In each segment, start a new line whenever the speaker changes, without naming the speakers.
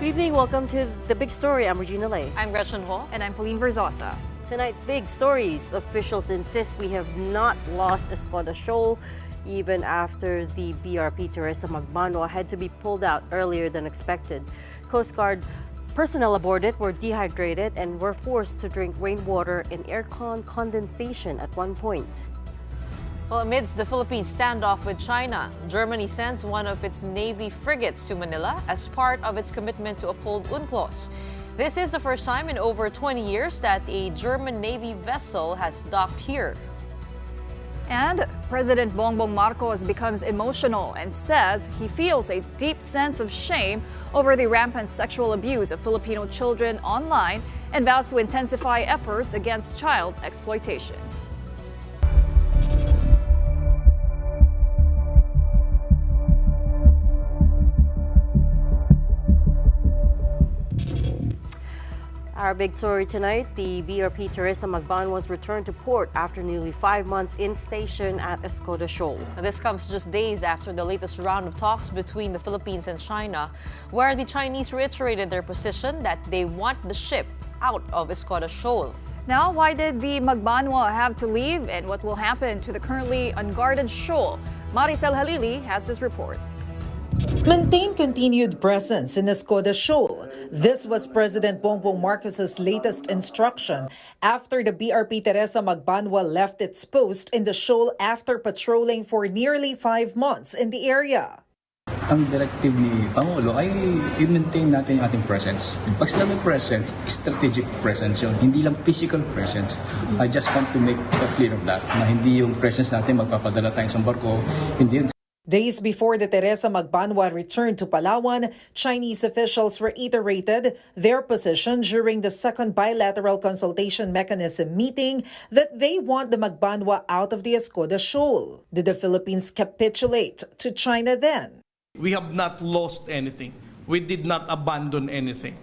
evening. Welcome to The Big Story. I'm Regina Lay.
I'm Gretchen Ho.
And I'm Pauline Verzosa.
Tonight's big stories. Officials insist we have not lost Escoda Shoal, even after the BRP Teresa Magbanua had to be pulled out earlier than expected. Coast Guard personnel aboard it were dehydrated and were forced to drink rainwater and aircon condensation at one point.
Well, amidst the Philippines standoff with China, Germany sends one of its Navy frigates to Manila as part of its commitment to uphold UNCLOS. This is the first time in over 20 years that a German Navy vessel has docked here.
And President Bongbong Marcos becomes emotional and says he feels a deep sense of shame over the rampant sexual abuse of Filipino children online and vows to intensify efforts against child exploitation.
Our big story tonight, the BRP Teresa Magbanua was returned to port after nearly 5 months in station at Escoda Shoal.
Now, this comes just days after the latest round of talks between the Philippines and China, where the Chinese reiterated their position that they want the ship out of Escoda Shoal.
Now, why did the Magbanua have to leave and what will happen to the currently unguarded shoal? Maricel Halili has this report.
Maintain continued presence in Escoda Shoal. This was President Bongbong Marcos's latest instruction after the BRP Teresa Magbanua left its post in the shoal after patrolling for nearly 5 months in the area.
Ang directive ni Pangulo ay i-maintain natin yung ating presence. Pag sinabing presence, strategic presence yun, hindi lang physical presence. I just want to make clear of that, na hindi yung presence natin magpapadala tayo sa barko, hindi yun.
Days before the Teresa Magbanua returned to Palawan, Chinese officials reiterated their position during the second bilateral consultation mechanism meeting that they want the Magbanua out of the Escoda Shoal. Did the Philippines capitulate to China then?
We have not lost anything. We did not abandon anything.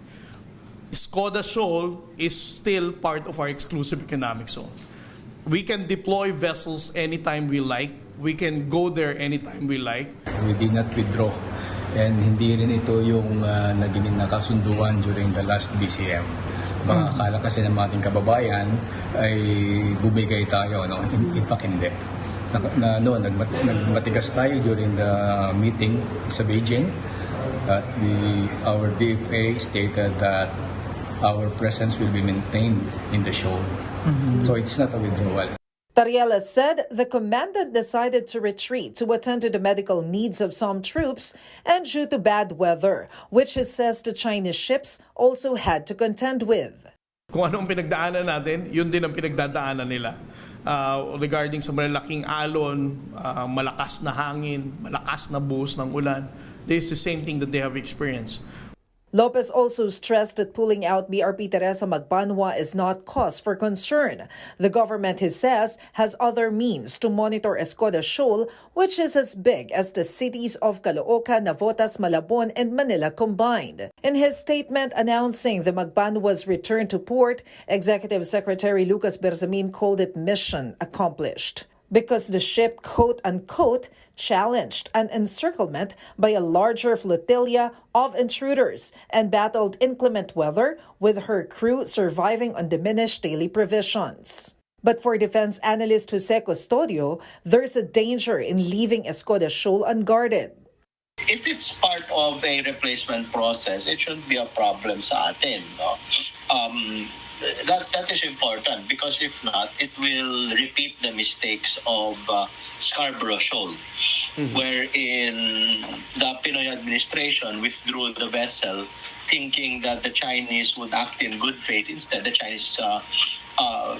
Escoda Shoal is still part of our exclusive economic zone. We can deploy vessels anytime we like. We can go there anytime we like.
We did not withdraw. And hindi rin ito yung naging nakasunduan during the last BCM. Baka akala kasi ng ating kababayan ay bumigay tayo, no? In fact, hindi. Nagmatigas tayo during the meeting sa Beijing. Our DFA stated that our presence will be maintained in the shoal. So it's not a withdrawal.
Tariela said the commandant decided to retreat to attend to the medical needs of some troops and due to bad weather, which he says the Chinese ships also had to contend with.
Kung anong pinagdaanan natin, yun din ang pinagdadaanan nila. Regarding sa malalaking alon, malakas na hangin, malakas na buhos ng ulan, this is the same thing that they have experienced.
Lopez also stressed that pulling out BRP Teresa Magbanua is not cause for concern. The government, he says, has other means to monitor Escoda Shoal, which is as big as the cities of Caloocan, Navotas, Malabon, and Manila combined. In his statement announcing the Magbanua's return to port, Executive Secretary Lucas Bersamin called it mission accomplished, because the ship, quote-unquote, challenged an encirclement by a larger flotilla of intruders and battled inclement weather, with her crew surviving on diminished daily provisions. But for defense analyst Jose Custodio, there's a danger in leaving Escoda Shoal unguarded.
If it's part of a replacement process, it shouldn't be a problem sa atin, no? That is important, because if not, it will repeat the mistakes of Scarborough Shoal, wherein the Pinoy administration withdrew the vessel thinking that the Chinese would act in good faith. Instead, the Chinese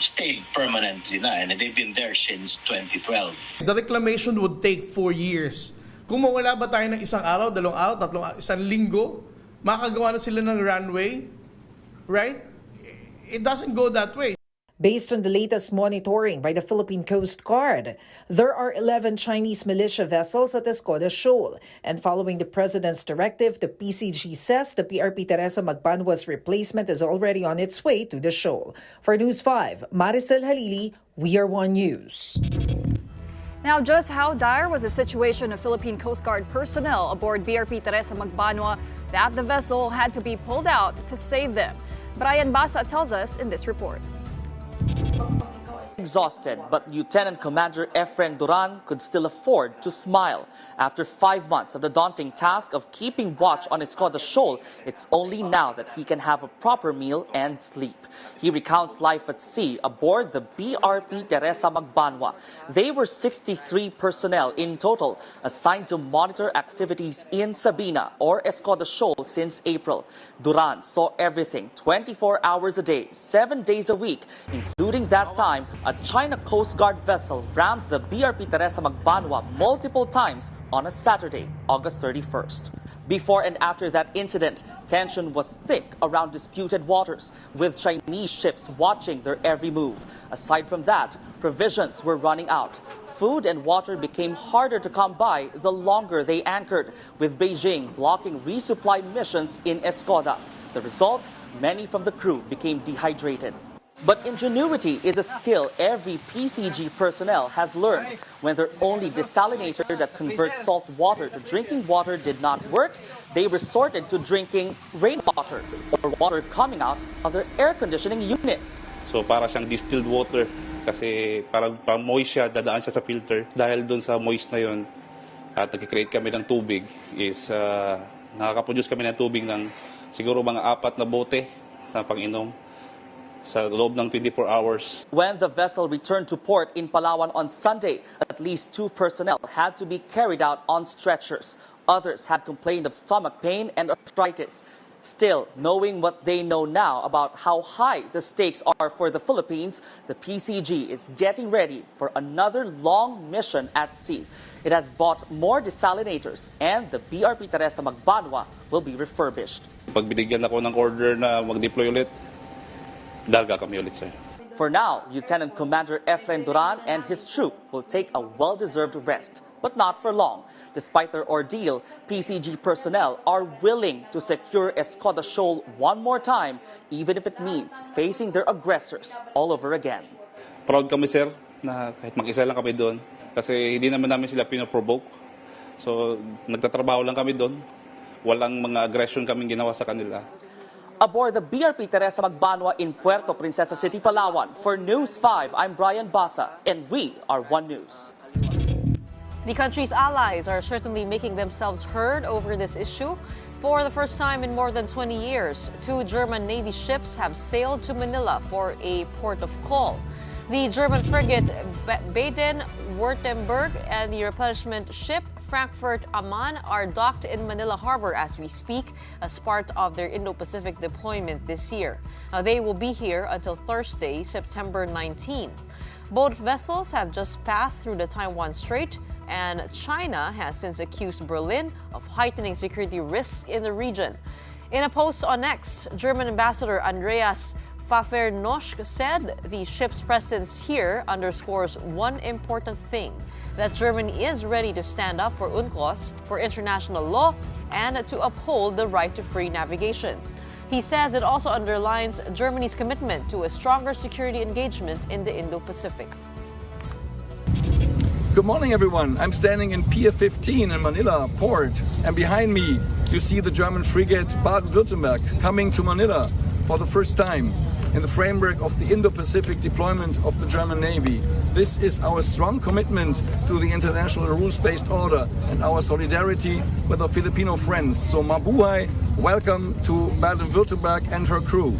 stayed permanently na, and they've been there since 2012.
The reclamation would take 4 years. Kung mawala ba tayo ng isang araw, 2 araw, 3 araw, isang linggo, makakagawa na sila ng runway, right? It doesn't go that way.
Based on the latest monitoring by the Philippine Coast Guard, there are 11 Chinese militia vessels at Escoda Shoal. And following the president's directive, the PCG says the BRP Teresa Magbanua's replacement is already on its way to the shoal. For News 5, Maricel Halili, We Are One News.
Now, just how dire was the situation of Philippine Coast Guard personnel aboard BRP Teresa Magbanua that the vessel had to be pulled out to save them? Brian Basa tells us in this report.
Exhausted, but Lieutenant Commander Efren Duran could still afford to smile. After 5 months of the daunting task of keeping watch on Escoda Shoal, it's only now that he can have a proper meal and sleep. He recounts life at sea aboard the BRP Teresa Magbanua. They were 63 personnel in total, assigned to monitor activities in Sabina or Escoda Shoal since April. Duran saw everything 24 hours a day, 7 days a week, including that time a China Coast Guard vessel rammed the BRP Teresa Magbanua multiple times on a Saturday, August 31st. Before and after that incident, tension was thick around disputed waters, with Chinese ships watching their every move. Aside from that, provisions were running out. Food and water became harder to come by the longer they anchored, with Beijing blocking resupply missions in Escoda. The result, many from the crew became dehydrated. But ingenuity is a skill every PCG personnel has learned. When their only desalinator that converts salt water to drinking water did not work, they resorted to drinking rainwater or water coming out of their air conditioning unit.
So para siyang distilled water kasi parang moist siya, dadaan siya sa filter. Dahil doon sa moist na yun at nag-create kami ng tubig is nakaka-produce kami ng tubig ng siguro mga 4 na bote na pang-inom sa loob ng 24 hours.
When the vessel returned to port in Palawan on Sunday, at least 2 personnel had to be carried out on stretchers. Others had complained of stomach pain and arthritis. Still, knowing what they know now about how high the stakes are for the Philippines, the PCG is getting ready for another long mission at sea. It has bought more desalinators, and the BRP Teresa Magbanua will be refurbished.
Pag binigyan ako ng order na mag-deploy ulit, darga kami ulit, sir.
For now, Lieutenant Commander Efren Duran and his troop will take a well-deserved rest, but not for long. Despite their ordeal, PCG personnel are willing to secure Escoda Shoal one more time, even if it means facing their aggressors all over again.
Proud kami, sir, na kahit mag-isa lang kami doon kasi hindi naman namin sila pinoprovoke. So, nagtatrabaho lang kami doon. Walang mga aggression kaming ginawa sa kanila.
Aboard the BRP Teresa Magbanua in Puerto Princesa City, Palawan. For News 5, I'm Brian Basa, and we are One News.
The country's allies are certainly making themselves heard over this issue. For the first time in more than 20 years, 2 German Navy ships have sailed to Manila for a port of call. The German frigate Baden-Württemberg and the replenishment ship Frankfurt Aman are docked in Manila Harbor as we speak as part of their Indo-Pacific deployment this year. They will be here until Thursday, September 19. Both vessels have just passed through the Taiwan Strait, and China has since accused Berlin of heightening security risks in the region. In a post on X, German Ambassador Andreas Pfaffernosch said the ship's presence here underscores one important thing, that Germany is ready to stand up for UNCLOS, for international law, and to uphold the right to free navigation. He says it also underlines Germany's commitment to a stronger security engagement in the Indo-Pacific.
Good morning, everyone. I'm standing in Pier 15 in Manila Port, and behind me you see the German frigate Baden-Württemberg coming to Manila for the first time in the framework of the Indo-Pacific deployment of the German Navy. This is our strong commitment to the international rules-based order and our solidarity with our Filipino friends. So mabuhay, welcome to Baden-Württemberg and her crew.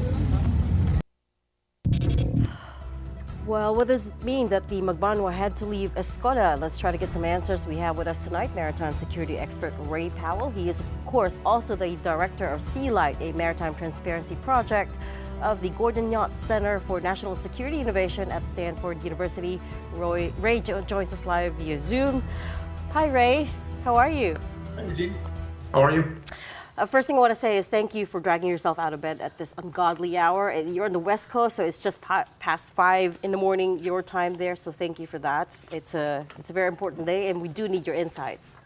Well, what does it mean that the Magbanua had to leave Escoda? Let's try to get some answers. We have with us tonight Maritime security expert Ray Powell. He is, of course, also the director of Sea Light, a maritime transparency project of the Gordon Yacht Center for National Security Innovation at Stanford University. Ray joins us live via Zoom. Hi, Ray. How are you?
Hi, Regina. How are you?
First thing I want to say is thank you for dragging yourself out of bed at this ungodly hour. You're on the West Coast, so it's just past 5 in the morning your time there, so thank you for that. It's a very important day, and we do need your insights.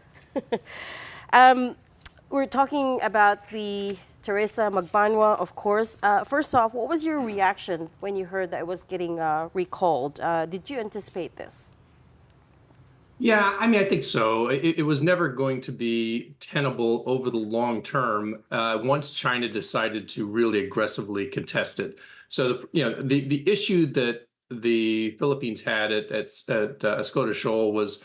We're talking about the Teresa Magbanua, of course. First off, what was your reaction when you heard that it was getting recalled? Did you anticipate this?
Yeah, I mean, I think so. It was never going to be tenable over the long term once China decided to really aggressively contest it. So, the issue that the Philippines had at Escoda Shoal was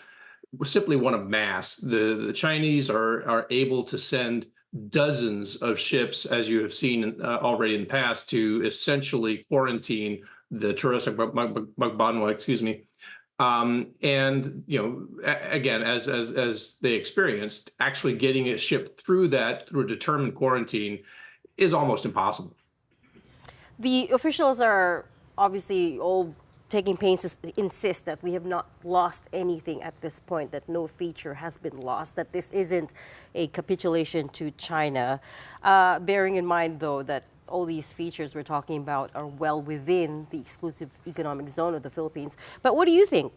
simply one of mass. The Chinese are able to send dozens of ships, as you have seen already in the past, to essentially quarantine the Teresa Magbanwa, excuse me. And again, as they experienced, actually getting a ship through a determined quarantine is almost impossible.
The officials are obviously all taking pains to insist that we have not lost anything at this point, that no feature has been lost, that this isn't a capitulation to China. Bearing in mind, though, that all these features we're talking about are well within the exclusive economic zone of the Philippines. But what do you think?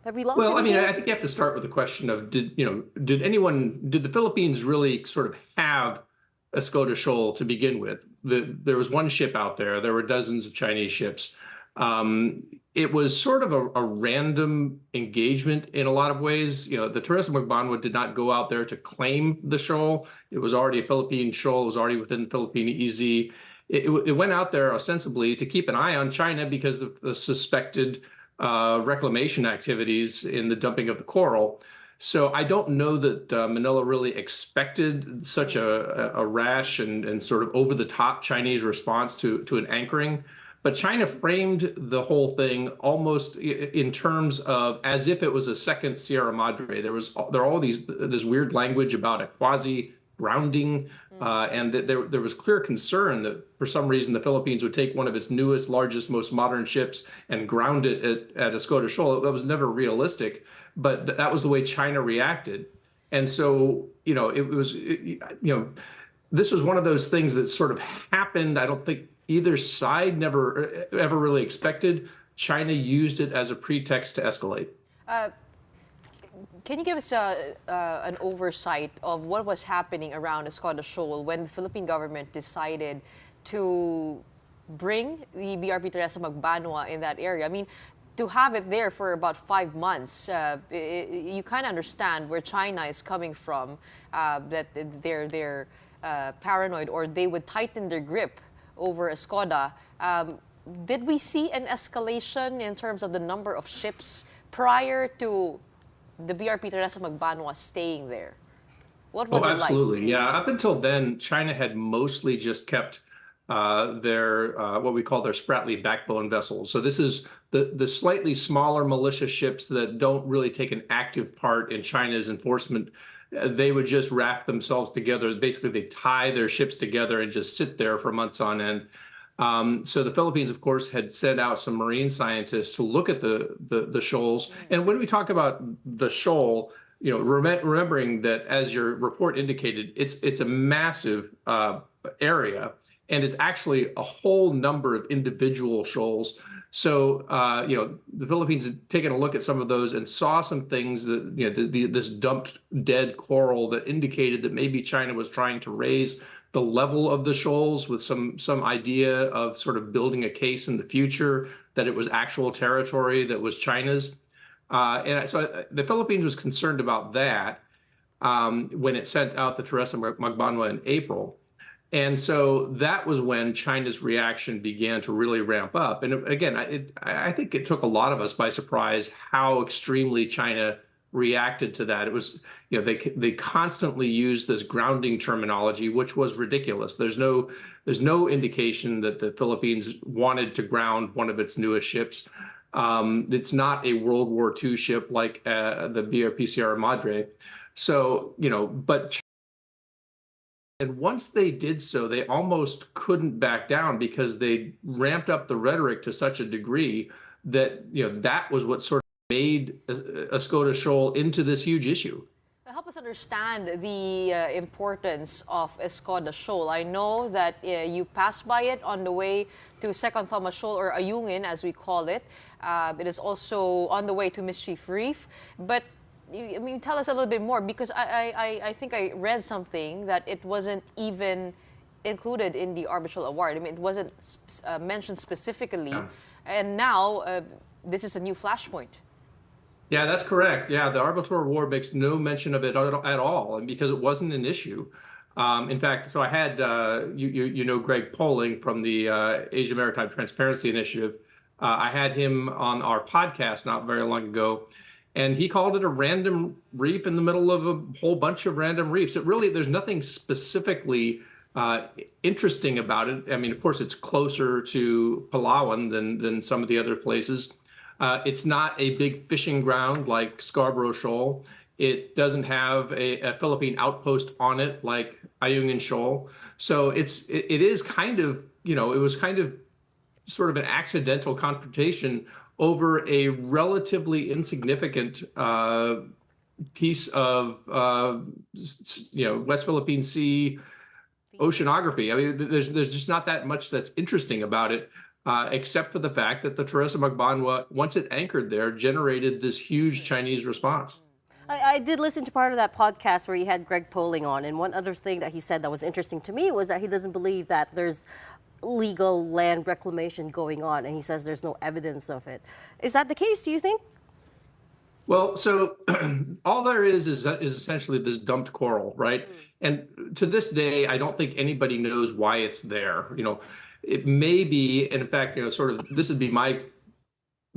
Have we lost
Well,
anything?
I think you have to start with the question of did the Philippines really sort of have Escoda Shoal to begin with? There was one ship out there. There were dozens of Chinese ships. It was sort of a random engagement in a lot of ways. The Teresa Magbanwa did not go out there to claim the shoal. It was already a Philippine shoal. It was already within the Philippine EZ. It went out there ostensibly to keep an eye on China because of the suspected reclamation activities in the dumping of the coral. So I don't know that Manila really expected such a rash and sort of over-the-top Chinese response to an anchoring. But China framed the whole thing almost in terms of as if it was a second Sierra Madre. There are all this weird language about a quasi-grounding, and that there was clear concern that for some reason the Philippines would take one of its newest, largest, most modern ships and ground it at Escoda Shoal. That was never realistic, but that was the way China reacted. And so, this was one of those things that sort of happened. I don't think either side ever really expected. China used it as a pretext to escalate.
Can you give us an oversight of what was happening around Escoda Shoal when the Philippine government decided to bring the BRP Teresa Magbanwa in that area? I mean, to have it there for about 5 months, you kind of understand where China is coming from, that they're paranoid, or they would tighten their grip over Escoda. Did we see an escalation in terms of the number of ships prior to the BRP Teresa Magbanwa staying there? What was it like?
Absolutely. Yeah. Up until then, China had mostly just kept their what we call their Spratly backbone vessels. So this is the slightly smaller militia ships that don't really take an active part in China's enforcement. They would just raft themselves together. Basically, they tie their ships together and just sit there for months on end. So the Philippines, of course, had sent out some marine scientists to look at the shoals. And when we talk about the shoal, remembering that, as your report indicated, it's a massive area, and it's actually a whole number of individual shoals. So, the Philippines had taken a look at some of those and saw some things that, this dumped dead coral that indicated that maybe China was trying to raise the level of the shoals with some idea of sort of building a case in the future that it was actual territory that was China's. And so the Philippines was concerned about that when it sent out the Teresa Magbanwa in April. And so that was when China's reaction began to really ramp up. And again, I think it took a lot of us by surprise how extremely China reacted to that. It was, they constantly used this grounding terminology, which was ridiculous. There's no indication that the Philippines wanted to ground one of its newest ships. It's not a World War II ship like the BRP Sierra Madre. So, and once they did so, they almost couldn't back down because they ramped up the rhetoric to such a degree that, that was what sort of made Escoda Shoal into this huge issue.
Help us understand the importance of Escoda Shoal. I know that you passed by it on the way to Second Thomas Shoal, or Ayungin as we call it. It is also on the way to Mischief Reef. But tell us a little bit more, because I think I read something that it wasn't even included in the arbitral award. It wasn't mentioned specifically. And now this is a new flashpoint.
Yeah, that's correct. Yeah, the arbitral award makes no mention of it at all, and because it wasn't an issue. In fact, so I had you know Greg Polling from the Asia Maritime Transparency Initiative. I had him on our podcast not very long ago, and he called it a random reef in the middle of a whole bunch of random reefs. It really, there's nothing specifically interesting about it. I mean, of course, it's closer to Palawan than some of the other places. It's not a big fishing ground like Scarborough Shoal. It doesn't have a Philippine outpost on it like Ayungin Shoal. So it is kind of, you know, it was kind of sort of an accidental confrontation over a relatively insignificant piece of, you know, West Philippine Sea oceanography. I mean, there's just not that much that's interesting about it. Except for the fact that the Teresa Magbanwa, once it anchored there, generated this huge Chinese response.
I did listen to part of that podcast where you had Greg Polling on, and one other thing that he said that was interesting to me was that he doesn't believe that there's legal land reclamation going on, and he says there's no evidence of it. Is that the case, do you think?
Well, so all there is essentially this dumped coral, right? And to this day, I don't think anybody knows why it's there. You know, it may be, and in fact, you know, sort of, this would be my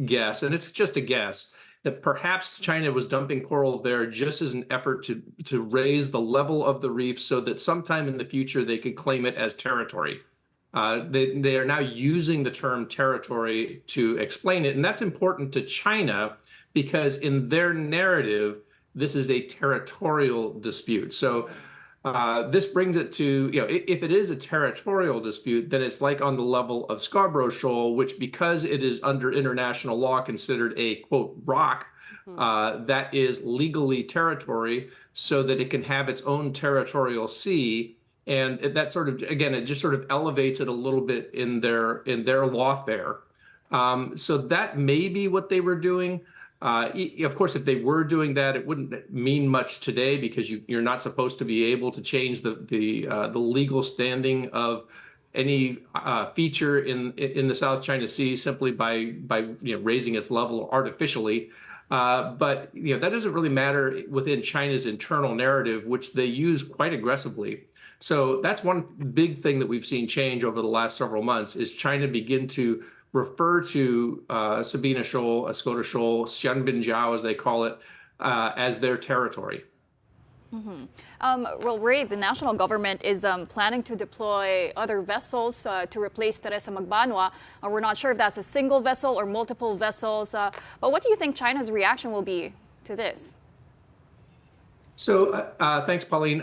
guess, and it's just a guess, that perhaps China was dumping coral there just as an effort to raise the level of the reef so that sometime in the future they could claim it as territory. They are now using the term territory to explain it, and that's important to China because in their narrative, this is a territorial dispute. So this brings it to, you know, if it is a territorial dispute, then it's like on the level of Scarborough Shoal, which because it is under international law considered a, quote, rock, that is legally territory so that it can have its own territorial sea. And that sort of, again, it just sort of elevates it a little bit in their lawfare. So that may be what they were doing. Of course, if they were doing that, it wouldn't mean much today because you're not supposed to be able to change the legal standing of any feature in the South China Sea simply by you know, raising its level artificially. But you know, that doesn't really matter within China's internal narrative, which they use quite aggressively. So that's one big thing that we've seen change over the last several months is China begin to refer to Sabina Shoal, Escoda Shoal, Xianbinjiao, as they call it, as their territory.
Well, Ray, the national government is planning to deploy other vessels to replace Teresa Magbanwa. We're not sure if that's a single vessel or multiple vessels. But what do you think China's reaction will be to this?
So thanks, Pauline.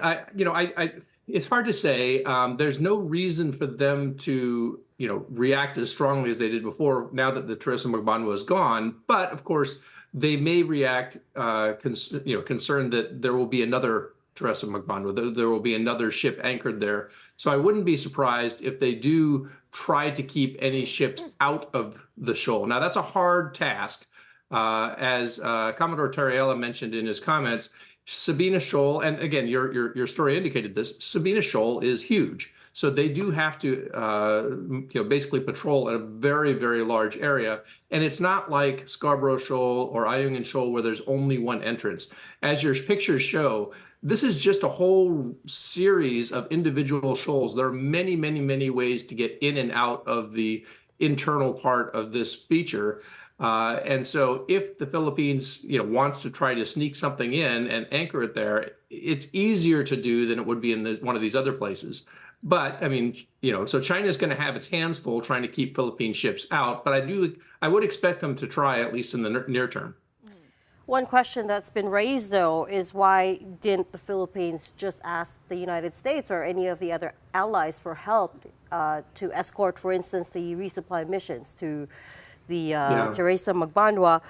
It's hard to say. There's no reason for them to, you know, react as strongly as they did before now that the Teresa Magbanwa is gone. But of course, they may react, concerned that there will be another Teresa Magbanwa, there will be another ship anchored there. So I wouldn't be surprised if they do try to keep any ships out of the shoal. Now, that's a hard task. As Commodore Tariella mentioned in his comments, Sabina Shoal, and again, your story indicated this, Sabina Shoal is huge. So they do have to, basically patrol a very, very large area. And it's not like Scarborough Shoal or Ayungin Shoal where there's only one entrance. As your pictures show, this is just a whole series of individual shoals. There are many, many, many ways to get in and out of the internal part of this feature. And so if the Philippines, wants to try to sneak something in and anchor it there, it's easier to do than it would be in one of these other places. But I mean, so China's going to have its hands full trying to keep Philippine ships out. But I would expect them to try, at least in the near term.
One question that's been raised, though, is why didn't the Philippines just ask the United States or any of the other allies for help to escort, for instance, the resupply missions to the Teresa Magbanwa?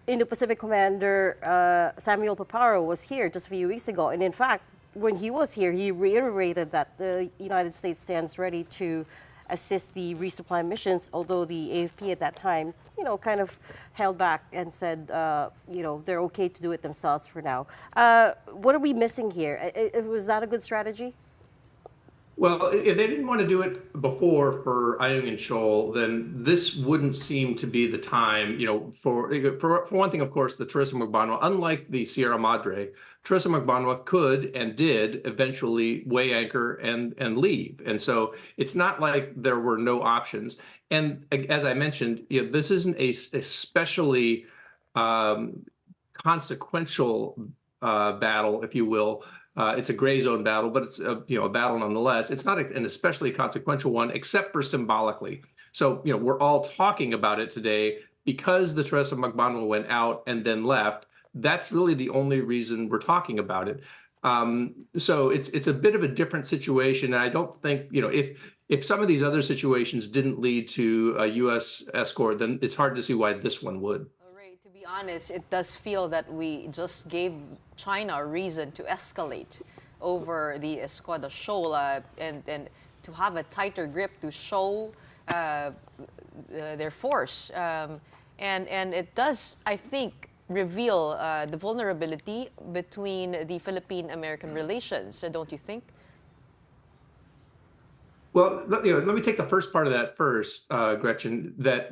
Indo-Pacific Commander Samuel Paparo was here just a few weeks ago. And in fact, when he was here, he reiterated that the United States stands ready to assist the resupply missions, although the AFP at that time, kind of held back and said, they're okay to do it themselves for now. What are we missing here? Was that a good strategy?
Well, if they didn't want to do it before for Ayungin Shoal, then this wouldn't seem to be the time, for one thing, of course, the Teresa Magbanua, unlike the Sierra Madre, Teresa Magbanua could and did eventually weigh anchor and leave. And so it's not like there were no options. And as I mentioned, this isn't a especially consequential battle, if you will. It's a gray zone battle, but it's a battle nonetheless. It's not an especially consequential one, except for symbolically. So we're all talking about it today because the Teresa Magbanua went out and then left. That's really the only reason we're talking about it. So it's a bit of a different situation, and I don't think if some of these other situations didn't lead to a U.S. escort, then it's hard to see why this one would.
To be honest, it does feel that we just gave China a reason to escalate over the Escoda Shoal and to have a tighter grip to show their force. And it does, I think, reveal the vulnerability between the Philippine-American relations, don't you think?
Well, let me take the first part of that first, Gretchen, that,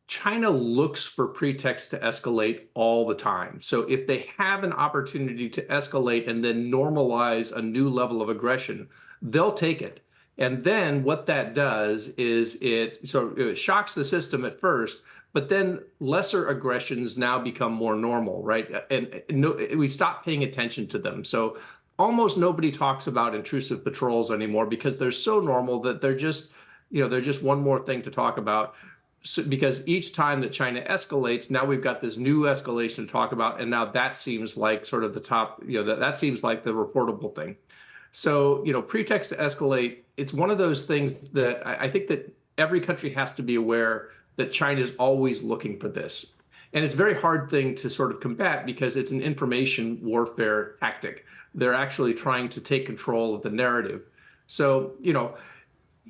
China looks for pretexts to escalate all the time. So if they have an opportunity to escalate and then normalize a new level of aggression, they'll take it. And then what that does is it shocks the system at first, but then lesser aggressions now become more normal, right? And we stop paying attention to them. So almost nobody talks about intrusive patrols anymore because they're so normal that they're just one more thing to talk about. So, because each time that China escalates, now we've got this new escalation to talk about, and now that seems like sort of the top, that seems like the reportable thing. So, pretext to escalate, it's one of those things that I think that every country has to be aware that China is always looking for this. And it's a very hard thing to sort of combat because it's an information warfare tactic. They're actually trying to take control of the narrative. So,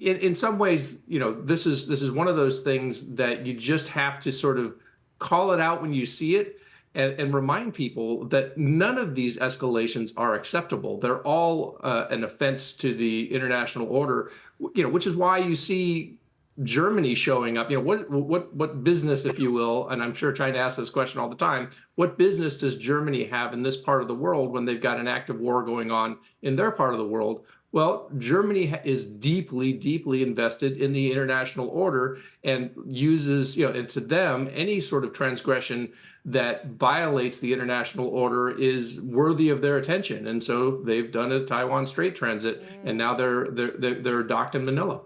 in some ways, this is one of those things that you just have to sort of call it out when you see it and remind people that none of these escalations are acceptable. They're all an offense to the international order, which is why you see Germany showing up. What business, if you will, and I'm sure China asks this question all the time, what business does Germany have in this part of the world when they've got an active war going on in their part of the world? Well, Germany is deeply, deeply invested in the international order and uses, and to them, any sort of transgression that violates the international order is worthy of their attention. And so they've done a Taiwan Strait transit, and now they're docked in Manila.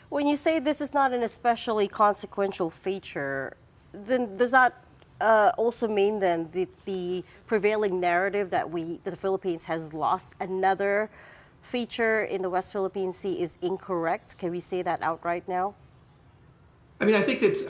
When you say this is not an especially consequential feature, then does that also mean then that the prevailing narrative that the Philippines has lost another feature in the West Philippine Sea is incorrect? Can we say that outright now?
I mean, I think it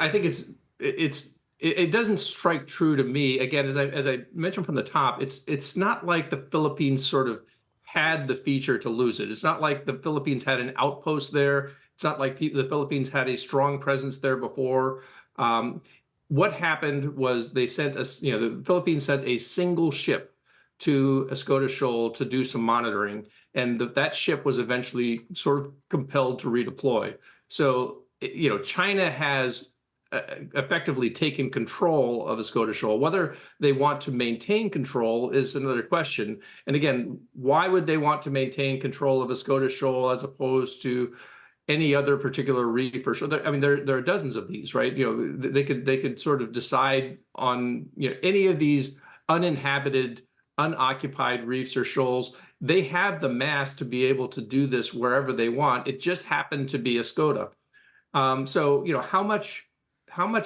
doesn't strike true to me. Again, as I mentioned from the top, it's not like the Philippines sort of had the feature to lose it. It's not like the Philippines had an outpost there. It's not like the Philippines had a strong presence there before. What happened was they sent us, the Philippines sent a single ship to Escoda Shoal to do some monitoring, and that ship was eventually sort of compelled to redeploy. So, China has effectively taken control of Escoda Shoal. Whether they want to maintain control is another question. And again, why would they want to maintain control of Escoda Shoal as opposed to any other particular reef or shoal? I mean, there are dozens of these, right? They could sort of decide on any of these uninhabited, unoccupied reefs or shoals. They have the mass to be able to do this wherever they want. It just happened to be Escoda. So how much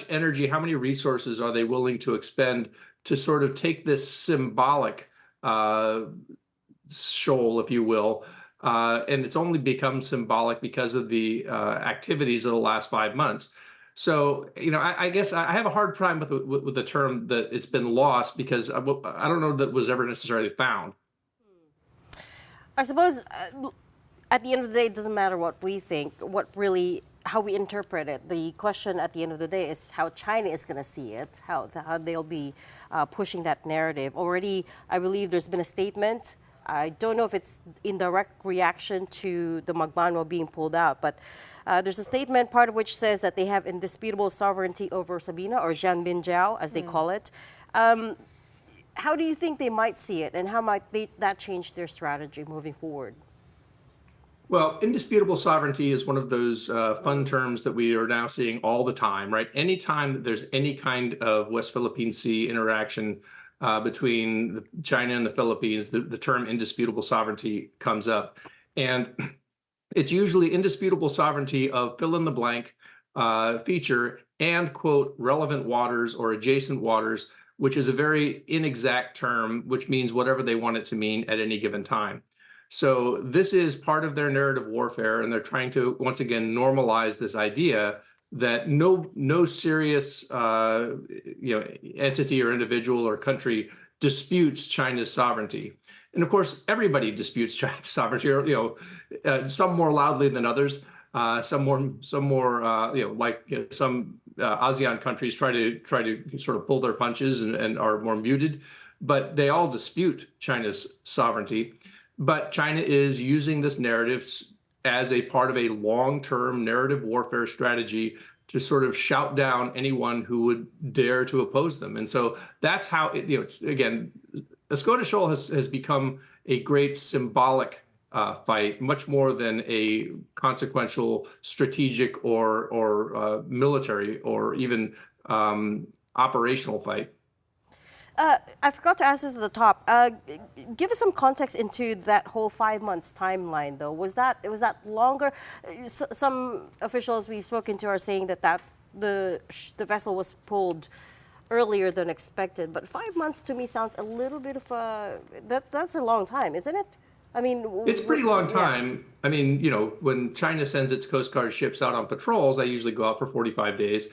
energy, how many resources are they willing to expend to sort of take this symbolic shoal, if you will? And it's only become symbolic because of the activities of the last 5 months. So, I guess I have a hard time with the term that it's been lost because I don't know that it was ever necessarily found.
I suppose at the end of the day, it doesn't matter what we think, how we interpret it. The question at the end of the day is how China is going to see it, how they'll be pushing that narrative. Already, I believe there's been a statement I don't know if it's in direct reaction to the Magbanwa being pulled out, but there's a statement, part of which says that they have indisputable sovereignty over Sabina, or Jianbinjiao, as they call it. How do you think they might see it, and how might that change their strategy moving forward?
Well, indisputable sovereignty is one of those fun terms that we are now seeing all the time, right? Anytime that there's any kind of West Philippine Sea interaction between China and the Philippines, the term indisputable sovereignty comes up. And it's usually indisputable sovereignty of fill in the blank feature and, quote, relevant waters or adjacent waters, which is a very inexact term, which means whatever they want it to mean at any given time. So this is part of their narrative warfare, and they're trying to, once again, normalize this idea that no serious entity or individual or country disputes China's sovereignty. And of course, everybody disputes China's sovereignty, or some more loudly than others. Some more, some ASEAN countries try to sort of pull their punches and are more muted, but they all dispute China's sovereignty. But China is using this narrative as a part of a long-term narrative warfare strategy to sort of shout down anyone who would dare to oppose them. And so that's how, again, Escoda Shoal has become a great symbolic fight, much more than a consequential strategic or military or even operational fight.
I forgot to ask this at the top. Give us some context into that whole 5 months timeline, though. Was that longer? Some officials we've spoken to are saying that the vessel was pulled earlier than expected, but 5 months to me sounds a little bit of that's a long time, isn't it? I mean,
it's a pretty long time. I mean, when China sends its Coast Guard ships out on patrols, they usually go out for 45 days.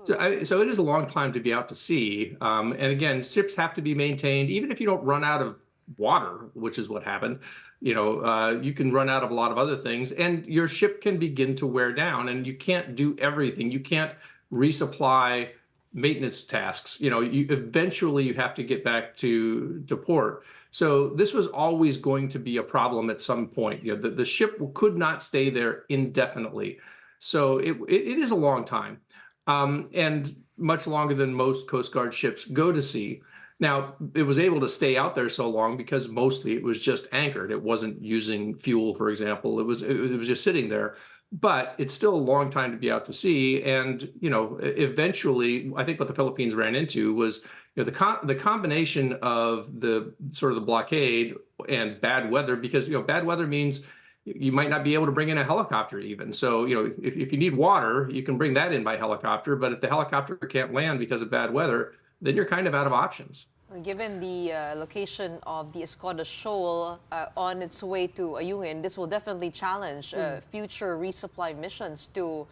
So it is a long time to be out to sea. And again, ships have to be maintained, even if you don't run out of water, which is what happened. You can run out of a lot of other things, and your ship can begin to wear down, and you can't do everything. You can't resupply maintenance tasks. Eventually you have to get back to port. So this was always going to be a problem at some point. The ship could not stay there indefinitely. So it is a long time. And much longer than most Coast Guard ships go to sea. Now, it was able to stay out there so long because mostly it was just anchored. It wasn't using fuel, for example. It was just sitting there. But it's still a long time to be out to sea. And, eventually, I think what the Philippines ran into was the combination of the sort of the blockade and bad weather, because, bad weather means you might not be able to bring in a helicopter even. So, if you need water, you can bring that in by helicopter. But if the helicopter can't land because of bad weather, then you're kind of out of options.
Given the location of the Escoda Shoal on its way to Ayungin, this will definitely challenge future resupply missions to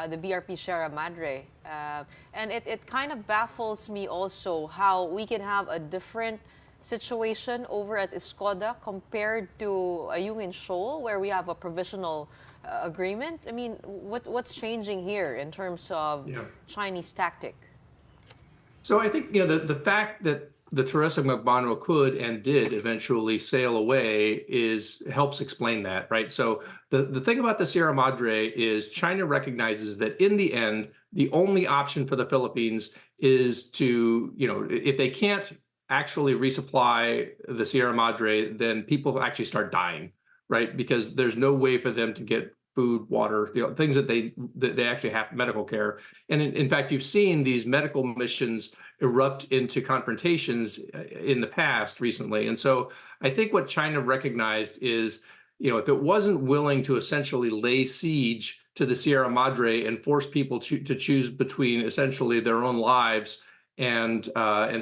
the BRP Sierra Madre. And it kind of baffles me also how we can have a different situation over at Escoda compared to Ayungin Shoal, where we have a provisional agreement. I mean, what's changing here in terms of Chinese tactic?
So I think the fact that the Teresa Magbanwa could and did eventually sail away helps explain that, right? So the thing about the Sierra Madre is China recognizes that in the end, the only option for the Philippines is to, if they can't actually resupply the Sierra Madre, then people actually start dying, right? Because there's no way for them to get food, water, things that they actually have, medical care. And in fact, you've seen these medical missions erupt into confrontations in the past recently. And so I think what China recognized is, if it wasn't willing to essentially lay siege to the Sierra Madre and force people to choose between essentially their own lives and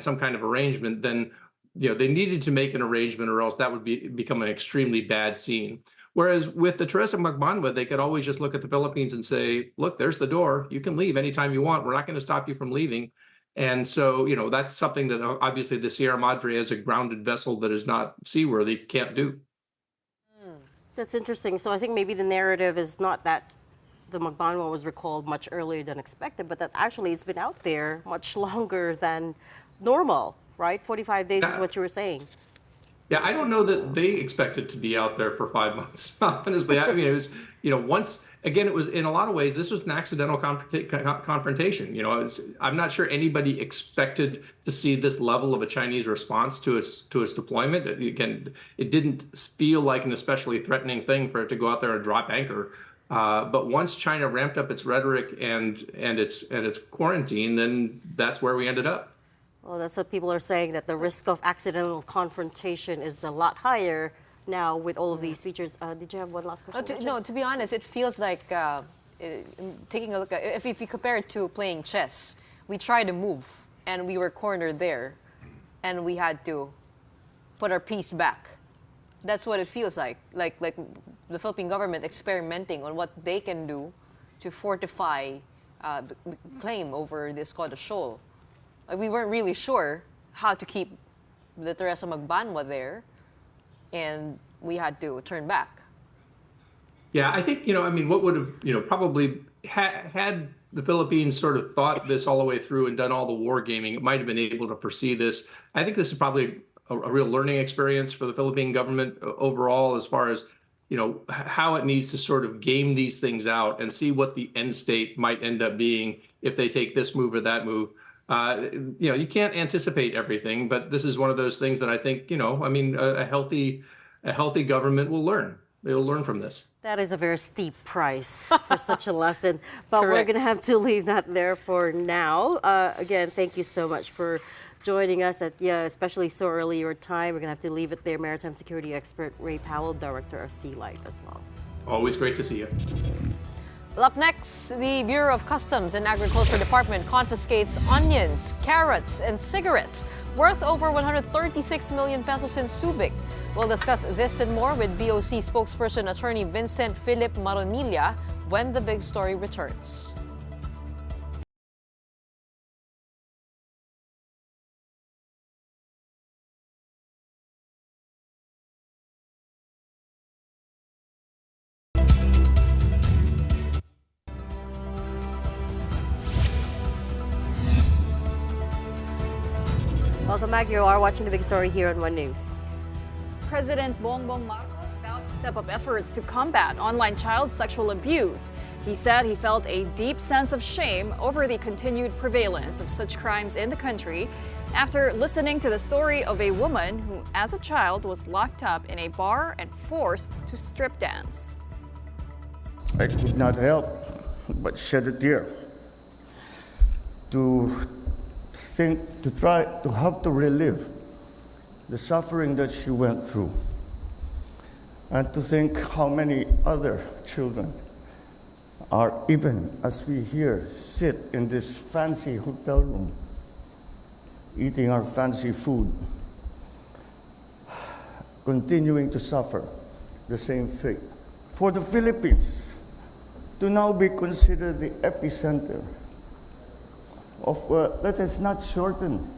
some kind of arrangement, then they needed to make an arrangement, or else that would become an extremely bad scene. Whereas with the Teresa Magbanwa, they could always just look at the Philippines and say, look, there's the door. You can leave anytime you want. We're not going to stop you from leaving. And so, that's something that obviously the Sierra Madre, as a grounded vessel that is not seaworthy, can't do.
That's interesting. So I think maybe the narrative is not that the Magbanwa was recalled much earlier than expected, but that actually it's been out there much longer than normal, right? 45 days is what you were saying.
Yeah, I don't know that they expected to be out there for 5 months. Honestly, I mean, it was, once again, it was in a lot of ways, this was an accidental confrontation. I'm not sure anybody expected to see this level of a Chinese response to its deployment. Again, it didn't feel like an especially threatening thing for it to go out there and drop anchor. But once China ramped up its rhetoric and its quarantine, then that's where we ended up.
Well, that's what people are saying, that the risk of accidental confrontation is a lot higher now with all of these features. Did you have one last question?
No, to be honest, it feels like taking a look at, if you compare it to playing chess, we tried to move and we were cornered there and we had to put our piece back. That's what it feels like the Philippine government experimenting on what they can do to fortify the claim over the Escoda Shoal. We weren't really sure how to keep the Teresa Magbanwa there, and we had to turn back.
Yeah, I think, what would have, probably had the Philippines sort of thought this all the way through and done all the war gaming, it might have been able to foresee this. I think this is probably a real learning experience for the Philippine government overall, as far as, how it needs to sort of game these things out and see what the end state might end up being if they take this move or that move. You can't anticipate everything, but this is one of those things that I think, a healthy government will learn. They'll learn from this.
That is a very steep price for such a lesson, but
Correct.
We're going to have to leave that there for now. Again, thank you so much for joining us at, especially so early your time. We're going to have to leave it there. Maritime security expert Ray Powell, Director of Sea Light as well.
Always great to see you.
Well, up next, the Bureau of Customs and Agriculture Department confiscates onions, carrots, and cigarettes worth over 136 million pesos in Subic. We'll discuss this and more with BOC spokesperson attorney Vincent Philip Maronilla when the big story returns.
Welcome back. You are watching the big story here on One News.
President Bongbong Marcos vowed to step up efforts to combat online child sexual abuse. He said he felt a deep sense of shame over the continued prevalence of such crimes in the country after listening to the story of a woman who, as a child, was locked up in a bar and forced to strip dance.
I could not help but shed a tear to try to have to relive the suffering that she went through, and to think how many other children are, even as we here sit in this fancy hotel room, eating our fancy food, continuing to suffer the same fate. For the Philippines to now be considered the epicenter of, let us not shorten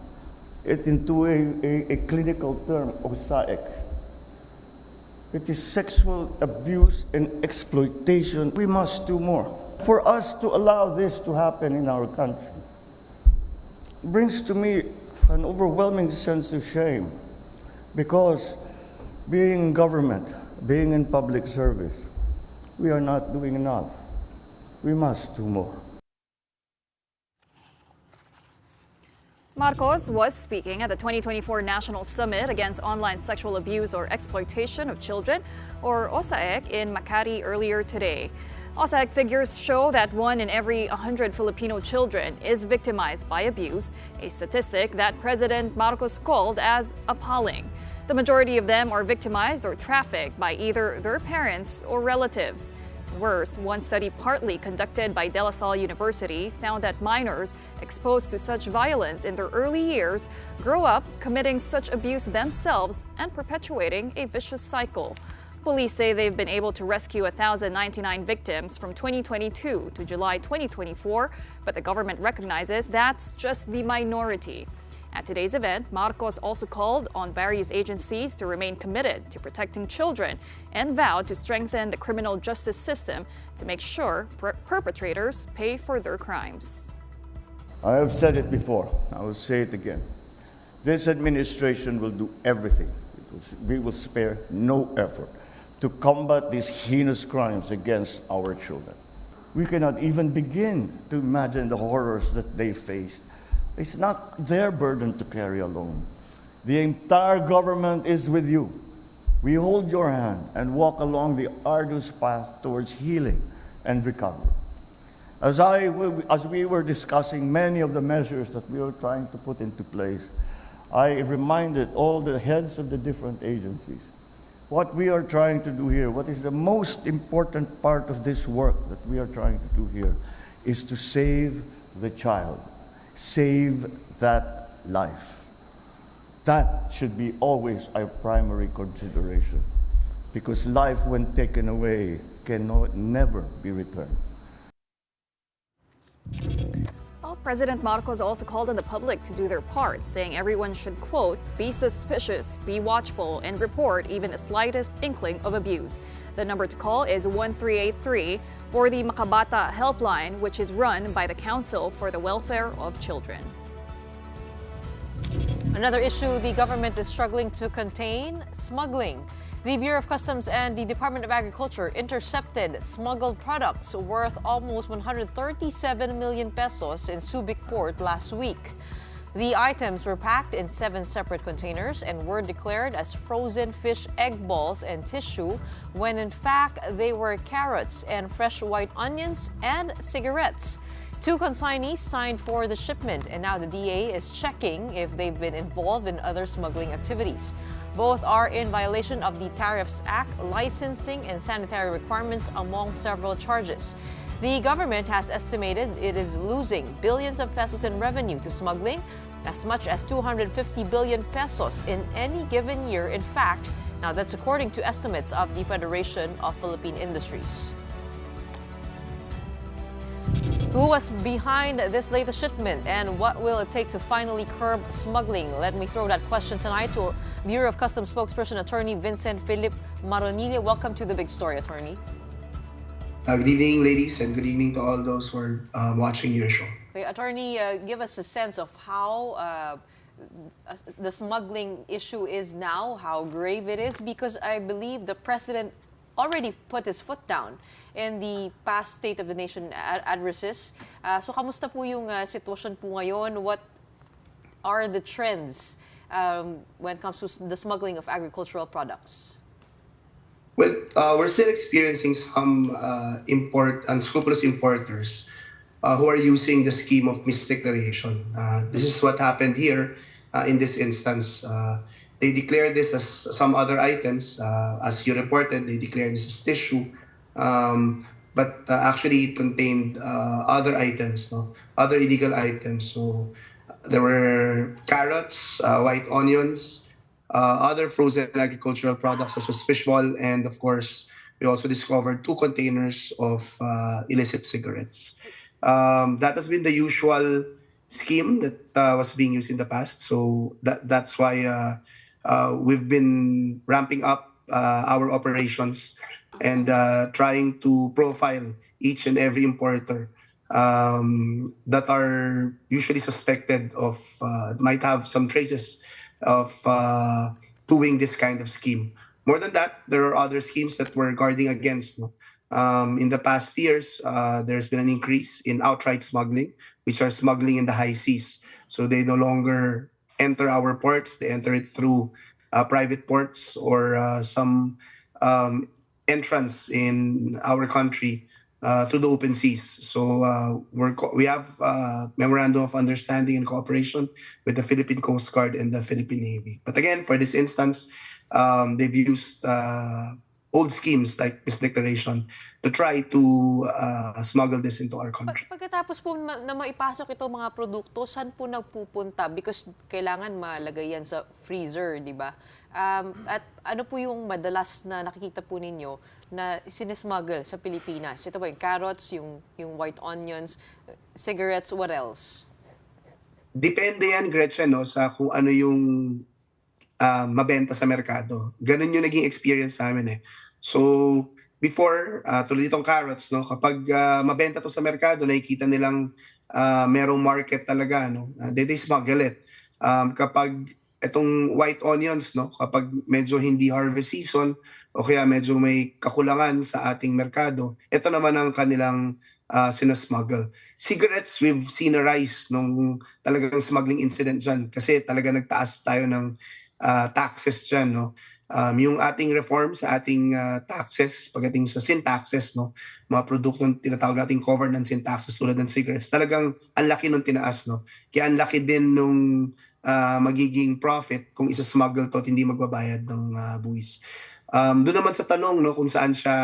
it into a clinical term of SAEC. It is sexual abuse and exploitation. We must do more. For us to allow this to happen in our country brings to me an overwhelming sense of shame, because being in government, being in public service, we are not doing enough. We must do more.
Marcos was speaking at the 2024 National Summit Against Online Sexual Abuse or Exploitation of Children, or OSAEC, in Makati earlier today. OSAEC figures show that 1 in every 100 Filipino children is victimized by abuse, a statistic that President Marcos called as appalling. The majority of them are victimized or trafficked by either their parents or relatives. Worse, one study partly conducted by De La Salle University found that minors exposed to such violence in their early years grow up committing such abuse themselves and perpetuating a vicious cycle. Police say they've been able to rescue 1,099 victims from 2022 to July 2024, but the government recognizes that's just the minority. At today's event, Marcos also called on various agencies to remain committed to protecting children and vowed to strengthen the criminal justice system to make sure perpetrators pay for their crimes.
I have said it before, I will say it again. This administration will do everything we will spare no effort to combat these heinous crimes against our children. We cannot even begin to imagine the horrors that they faced. It's not their burden to carry alone. The entire government is with you. We hold your hand and walk along the arduous path towards healing and recovery. As we were discussing many of the measures that we were trying to put into place, I reminded all the heads of the different agencies what we are trying to do here, what is the most important part of this work that we are trying to do here, is to save the child, save that life. That should be always our primary consideration, because life, when taken away, never be returned.
Well, President Marcos also called on the public to do their part, saying everyone should, quote, be suspicious, be watchful, and report even the slightest inkling of abuse. The number to call is 1383 for the Makabata helpline, which is run by the Council for the Welfare of Children.
Another issue the government is struggling to contain: smuggling. The Bureau of Customs and the Department of Agriculture intercepted smuggled products worth almost 137 million pesos in Subic Port last week. The items were packed in 7 separate containers and were declared as frozen fish egg balls and tissue, when in fact they were carrots and fresh white onions and cigarettes. 2 consignees signed for the shipment, and now the DA is checking if they've been involved in other smuggling activities. Both are in violation of the Tariffs Act, licensing and sanitary requirements, among several charges. The government has estimated it is losing billions of pesos in revenue to smuggling, as much as 250 billion pesos in any given year. In fact, now that's according to estimates of the Federation of Philippine Industries. Who was behind this latest shipment, and what will it take to finally curb smuggling? Let me throw that question tonight to Bureau of Customs spokesperson Attorney Vincent Philip Maronilla. Welcome to The Big Story, Attorney.
Good evening, ladies, and good evening to all those who are watching your show.
Okay, Attorney, give us a sense of how the smuggling issue is now, how grave it is, because I believe the President already put his foot down in the past State of the Nation addresses. So kamusta po yung sitwasyon po ngayon? What are the trends when it comes to the smuggling of agricultural products?
Well, we're still experiencing some unscrupulous importers who are using the scheme of misdeclaration. This is what happened here in this instance. They declared this as some other items. As you reported, they declared this as tissue. But actually it contained other items, other illegal items. So there were carrots, white onions, other frozen agricultural products such as fish ball, and of course, we also discovered 2 containers of illicit cigarettes. That has been the usual scheme that was being used in the past. So that's why we've been ramping up our operations and trying to profile each and every importer that are usually suspected of might have some traces of doing this kind of scheme. More than that, there are other schemes that we're guarding against. In the past years, there's been an increase in outright smuggling, which are smuggling in the high seas. So they no longer enter our ports, they enter it through private ports or some entrance in our country through the open seas. So we have memorandum of understanding and cooperation with the Philippine Coast Guard and the Philippine Navy. But again, for this instance, they've used old schemes like misdeclaration to try to smuggle this into our country.
Pagkatapos po na maipasok itong mga produkto, saan po nagpupunta? Because kailangan malagay yan sa freezer, di ba? At ano po yung madalas na nakikita po ninyo na sinismuggle sa Pilipinas? Ito ba yung carrots, yung white onions, cigarettes, what else?
Depende yan, Gretchen, sa kung ano yung mabenta sa merkado. Ganun yung naging experience namin. So, before, tulad itong carrots, kapag mabenta to sa merkado, nakikita nilang merong market talaga, they smuggle it. Kapag itong white onions, no, kapag medyo hindi harvest season o kaya medyo may kakulangan sa ating merkado, ito naman ang kanilang sinasmuggle. Cigarettes, we've seen a rise nung talagang smuggling incident dyan kasi talaga nagtaas tayo ng taxes dyan, no. Yung ating reform sa ating taxes, pagdating sa sin taxes, no, mga produktong tinatawag nating covered ng sin taxes tulad ng cigarettes, talagang ang laki nung tinaas, no. Kaya ang laki din nung magiging profit kung isa-smuggle to at hindi magbabayad ng buwis. Doon naman sa tanong, no, kung saan siya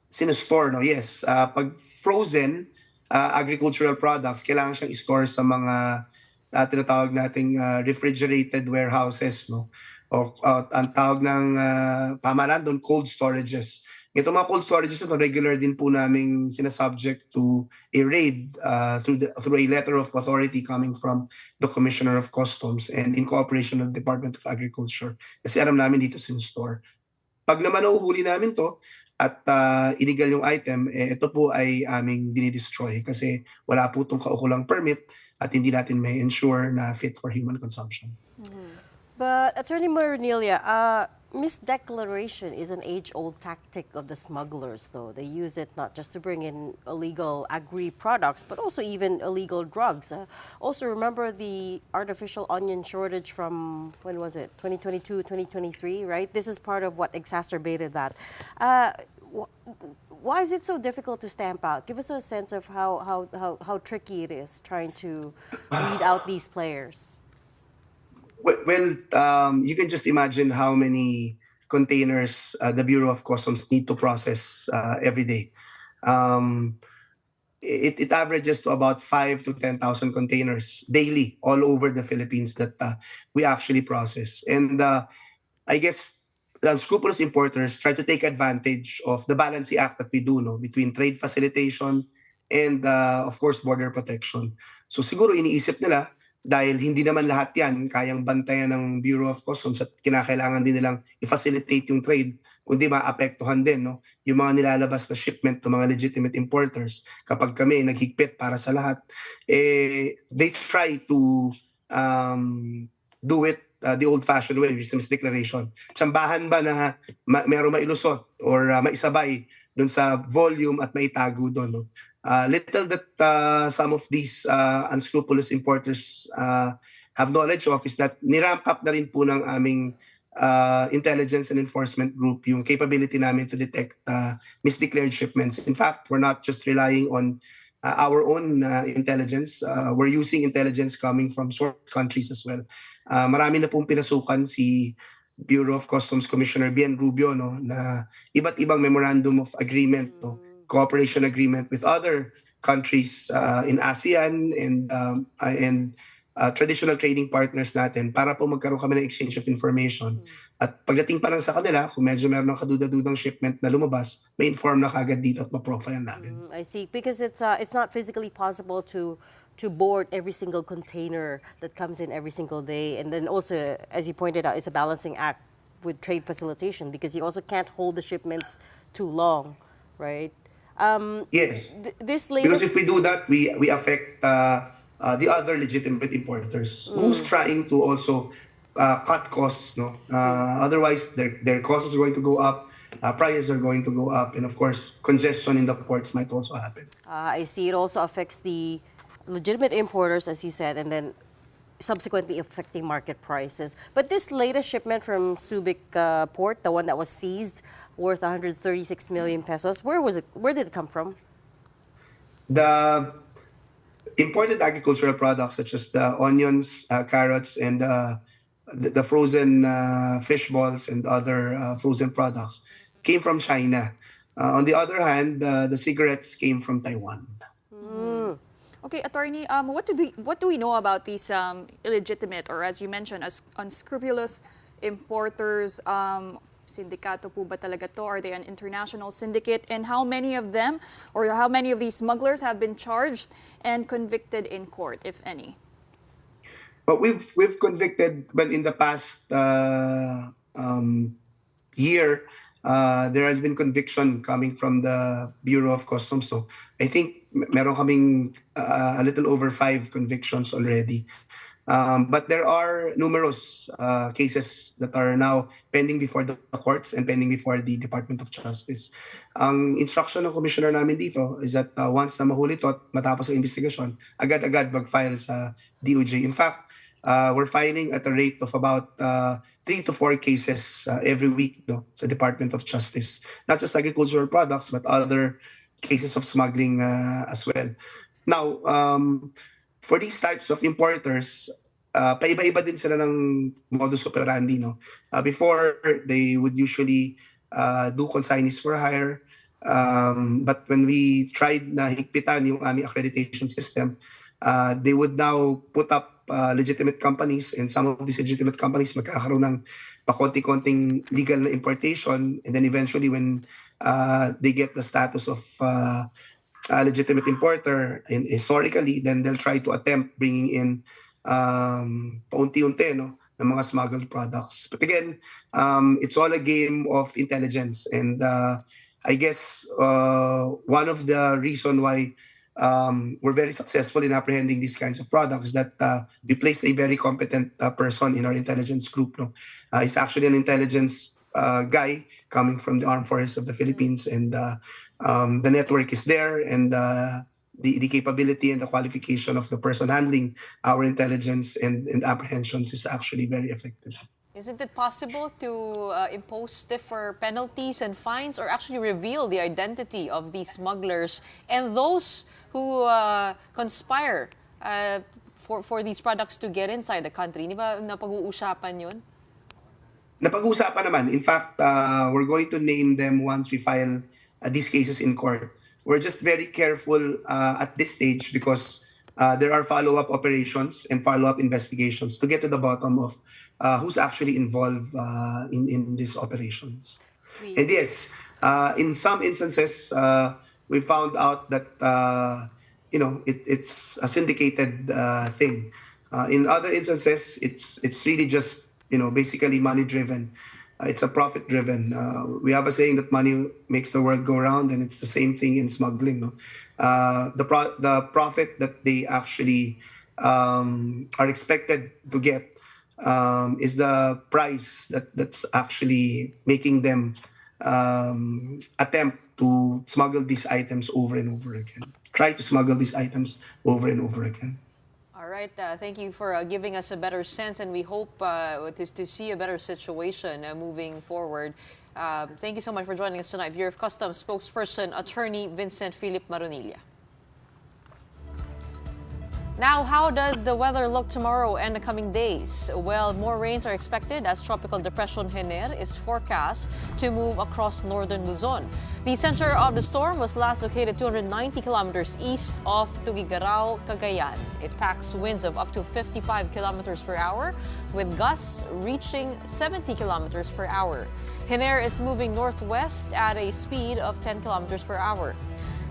sinustore, no, yes, pag frozen agricultural products, kailangan siyang i-store sa mga tinatawag nating refrigerated warehouses, no, o ang tawag ng pamahalaan doon, cold storages. Itong mga cold storages ito, regular din po naming sinasubject to a raid through a letter of authority coming from the Commissioner of Customs and in cooperation with the Department of Agriculture. Kasi alam namin dito sinstore. Pag naman nauhuli namin to at illegal yung item, ito po ay aming dinidestroy kasi wala po itong kaukulang permit at hindi natin may ensure na fit for human consumption.
But Attorney Marinelia, misdeclaration is an age-old tactic of the smugglers, though. They use it not just to bring in illegal agri-products, but also even illegal drugs. Also, remember the artificial onion shortage from, when was it, 2022, 2023, right? This is part of what exacerbated that. Why is it so difficult to stamp out? Give us a sense of how tricky it is trying to weed out these players.
Well, you can just imagine how many containers the Bureau of Customs need to process every day. It averages to about 5 to 10,000 containers daily all over the Philippines that we actually process. And I guess the unscrupulous importers try to take advantage of the balancing act that we do, no, between trade facilitation and of course border protection. So siguro iniisip nila, dahil hindi naman lahat yan kayang bantayan ng Bureau of Customs at kinakailangan din nilang i-facilitate yung trade, kundi maapektuhan din, no, yung mga nilalabas na shipment ng mga legitimate importers. Kapag kami naghigpit para sa lahat, they try to do it the old-fashioned way, which is declaration. Tsambahan ba na merong mailusot or maisabay dun sa volume at maitago doon, no? Little that some of these unscrupulous importers have knowledge of is that niramp up na rin po ng aming intelligence and enforcement group yung capability namin to detect misdeclared shipments. In fact, we're not just relying on our own intelligence. We're using intelligence coming from source countries as well. Marami na pong pinasukan si Bureau of Customs Commissioner Bien Rubio, no, na iba't ibang memorandum of agreement, no, cooperation agreement with other countries in ASEAN and traditional trading partners natin para po magkaroon kami ng exchange of information. At pagdating pa lang sa kanila, kung medyo meron ng kaduda-dudang shipment na lumabas, may inform na kagad dito at ma-profile namin.
I see. Because it's not physically possible to board every single container that comes in every single day. And then also, as you pointed out, it's a balancing act with trade facilitation because you also can't hold the shipments too long, right?
Yes,
this
because if we do that, we affect the other legitimate importers who's trying to also cut costs. No, otherwise their costs are going to go up, prices are going to go up, and of course congestion in the ports might also happen.
I see. It also affects the legitimate importers, as you said, and then subsequently affecting market prices. But this latest shipment from Subic port, the one that was seized, worth 136 million pesos. Where was it? Where did it come from?
The imported agricultural products such as the onions, carrots, and the frozen fish balls and other frozen products came from China. On the other hand, the cigarettes came from Taiwan.
Okay, Attorney, what do we know about these illegitimate or, as you mentioned, as unscrupulous importers? Sindikato po ba talaga to? Are they an international syndicate? And how many of them or how many of these smugglers have been charged and convicted in court, if any?
But we've convicted, but in the past year, there has been conviction coming from the Bureau of Customs. So I think meron kaming a little over 5 convictions already. But there are numerous cases that are now pending before the courts and pending before the Department of Justice. Ang instruction ng commissioner namin dito is that once na mahuli to at matapos ang investigasyon, agad-agad mag-file sa DOJ. In fact, we're filing at a rate of about 3 to 4 cases every week sa Department of Justice. Not just agricultural products, but other cases of smuggling as well. Now, for these types of importers, paiba-iba din sila ng modus operandi. Before, they would usually do consignees for hire. But when we tried na higpitan yung aming accreditation system, they would now put up legitimate companies, and some of these legitimate companies magkakaroon ng pakonti-konting legal na importation, and then eventually when they get the status of legitimate importer, and historically, then they'll try to attempt bringing in paunti-unti ng mga smuggled products. But again, it's all a game of intelligence, and I guess one of the reason why we're very successful in apprehending these kinds of products that we placed a very competent person in our intelligence group. He's actually an intelligence guy coming from the Armed Forces of the Philippines, and the network is there, and the capability and the qualification of the person handling our intelligence and apprehensions is actually very effective.
Isn't it possible to impose stiffer penalties and fines, or actually reveal the identity of these smugglers and those who conspire for these products to get inside the country? Di ba napag-uusapan yun?
Napag-uusapan naman. In fact, we're going to name them once we file these cases in court. We're just very careful at this stage because there are follow-up operations and follow-up investigations to get to the bottom of who's actually involved in these operations. And yes, in some instances, we found out that it's a syndicated thing. In other instances, it's really just basically money-driven. It's a profit-driven. We have a saying that money makes the world go round, and it's the same thing in smuggling. The profit that they actually are expected to get is the price that's actually making them attempt to smuggle these items over and over again. Try to smuggle these items over and over again.
All right, thank you for giving us a better sense, and we hope to see a better situation moving forward. Thank you so much for joining us tonight. Bureau of Customs spokesperson, Attorney Vincent Philip Marunilla. Now, how does the weather look tomorrow and the coming days? Well, more rains are expected as Tropical Depression Hener is forecast to move across northern Luzon. The center of the storm was last located 290 kilometers east of Tuguegarao, Cagayan. It packs winds of up to 55 kilometers per hour, with gusts reaching 70 kilometers per hour. Hener is moving northwest at a speed of 10 kilometers per hour.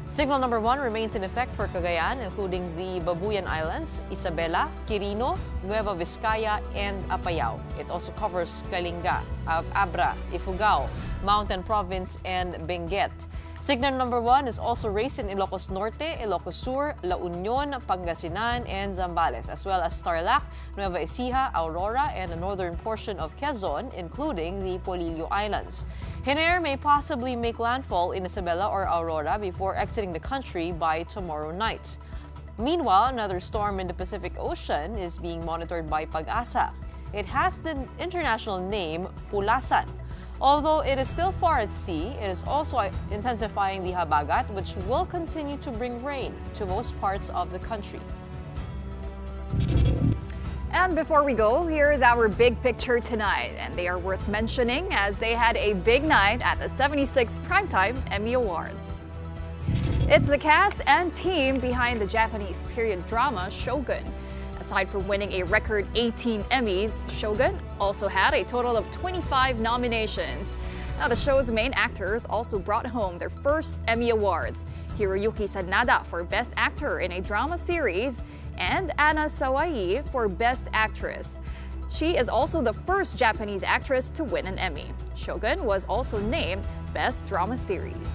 Signal number 1 remains in effect for Cagayan, including the Babuyan Islands, Isabela, Quirino, Nueva Vizcaya, and Apayao. It also covers Kalinga, Abra, Ifugao, Mountain Province, and Benguet. Signal number 1 is also raised in Ilocos Norte, Ilocos Sur, La Union, Pangasinan, and Zambales, as well as Tarlac, Nueva Ecija, Aurora, and the northern portion of Quezon, including the Polillo Islands. Hener may possibly make landfall in Isabela or Aurora before exiting the country by tomorrow night. Meanwhile, another storm in the Pacific Ocean is being monitored by Pag-asa. It has the international name Pulasan. Although it is still far at sea, it is also intensifying the habagat, which will continue to bring rain to most parts of the country.
And before we go, here is our big picture tonight. And they are worth mentioning as they had a big night at the 76th Primetime Emmy Awards. It's the cast and team behind the Japanese period drama Shogun. Aside from winning a record 18 Emmys, Shogun also had a total of 25 nominations. Now, the show's main actors also brought home their first Emmy Awards. Hiroyuki Sanada for Best Actor in a Drama Series and Anna Sawai for Best Actress. She is also the first Japanese actress to win an Emmy. Shogun was also named Best Drama Series.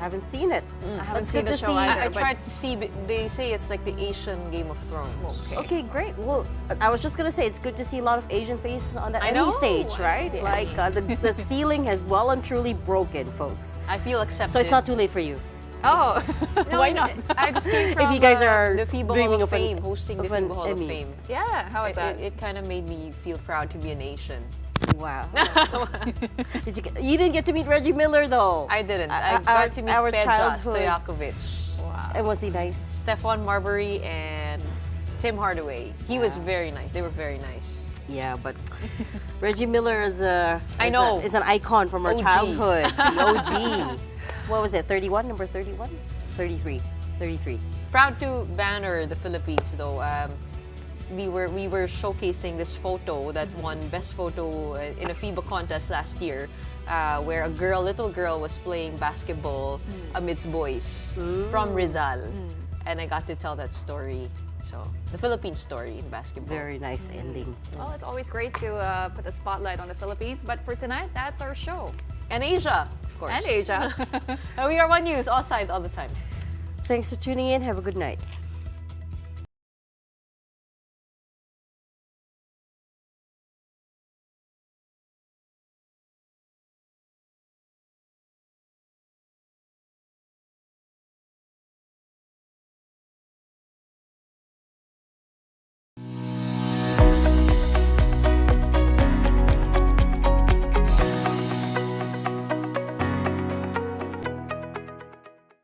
haven't seen it.
I haven't
That's
seen
good
the
to
show
see.
either.
I
but-
tried to see, but they say it's like the Asian Game of Thrones.
Okay, great. Well, I was just gonna say it's good to see a lot of Asian faces on that
I
Emmy
know,
stage,
I
right?
know.
Like the ceiling has well and truly broken, folks.
I feel accepted.
So it's not too late for you.
Oh,
No,
why not?
I just came from
If you guys are
the FIBA Hall
dreaming
of
of an-
Fame, hosting the
of an
FIBA Hall of
Emmy.
Fame.
Yeah, how about that?
It kind of made me feel proud to be an Asian.
Wow. You didn't get to meet Reggie Miller though.
I didn't. I
Our-
got to meet
our
Peja
childhood.
Stojakovic,
Wow.
And was he nice?
Stefan Marbury, and Tim Hardaway. He was very nice. They were very nice.
Yeah, but Reggie Miller is is an icon from our
OG.
childhood. The OG. What was it? 31? Number 31? 33. 33.
Proud to banner the Philippines though. We were showcasing this photo that won best photo in a FIBA contest last year, where a little girl was playing basketball amidst boys from Rizal, and I got to tell that story. So the Philippine story in basketball.
Very nice ending.
Well, it's always great to put a spotlight on the Philippines, but for tonight, that's our show.
And Asia, of course.
And Asia.
We are One News, all sides, all the time.
Thanks for tuning in. Have a good night.